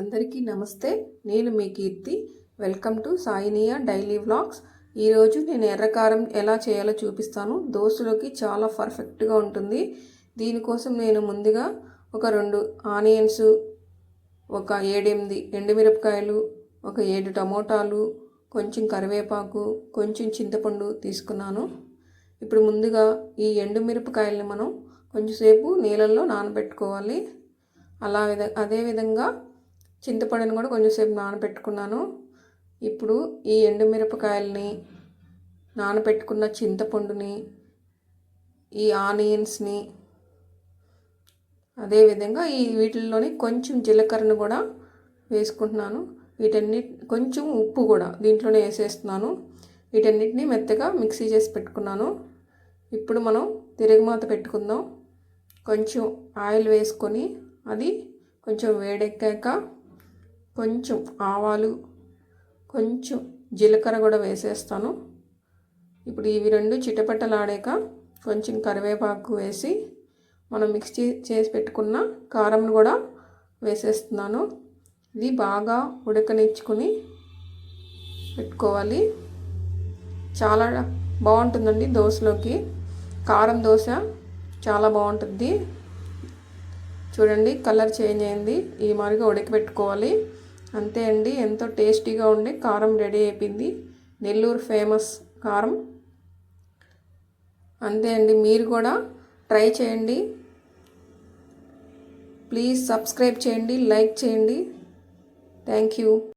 అందరికీ నమస్తే. నేను మీ కీర్తి. వెల్కమ్ టు సాయినియా డైలీ వ్లాగ్స్. ఈరోజు నేను ఎర్రకారం ఎలా చేయాలో చూపిస్తాను. దోశలోకి చాలా పర్ఫెక్ట్గా ఉంటుంది. దీనికోసం నేను ముందుగా ఒక 2 ఆనియన్స్, ఒక 7-8 ఎండుమిరపకాయలు, ఒక 7 టమోటాలు, కొంచెం కరివేపాకు, కొంచెం చింతపండు తీసుకున్నాను. ఇప్పుడు ముందుగా ఈ ఎండుమిరపకాయలని మనం కొంచెంసేపు నీళ్ళల్లో నానబెట్టుకోవాలి. అదేవిధంగా చింతపండుని కూడా కొంచెంసేపు నానబెట్టుకున్నాను. ఇప్పుడు ఈ ఎండుమిరపకాయలని, నానబెట్టుకున్న చింతపండుని, ఈ ఆనియన్స్ని, అదేవిధంగా వీటిల్లోని కొంచెం జీలకర్రను కూడా వేసుకుంటున్నాను. కొంచెం ఉప్పు కూడా దీంట్లోనే వేసేస్తున్నాను. వీటన్నిటిని మెత్తగా మిక్సీ చేసి పెట్టుకున్నాను. ఇప్పుడు మనం తిరగమాత పెట్టుకుందాం. కొంచెం ఆయిల్ వేసుకొని అది కొంచెం వేడెక్కాక కొంచెం ఆవాలు, కొంచెం జీలకర్ర కూడా వేసేస్తాను. ఇప్పుడు ఇవి 2 చిటపటలాడాక కొంచెం కరివేపాకు వేసి మనం మిక్స్ చేసి పెట్టుకున్న కారంను కూడా వేసేస్తున్నాను. ఇది బాగా ఉడకనిచ్చుకొని పెట్టుకోవాలి. చాలా బాగుంటుందండి దోశలోకి. కారం దోశ చాలా బాగుంటుంది. చూడండి, కలర్ చేంజ్ అయింది. ఈ మాదిరిగా ఉడకబెట్టుకోవాలి. అంతే అండి, ఎంతో టేస్టీగా ఉండే కారం రెడీ అయిపోయింది. నెల్లూరు ఫేమస్ కారం. అంతే అండి, మీరు కూడా ట్రై చేయండి. ప్లీజ్ సబ్స్క్రైబ్ చేయండి, లైక్ చేయండి. Thank you.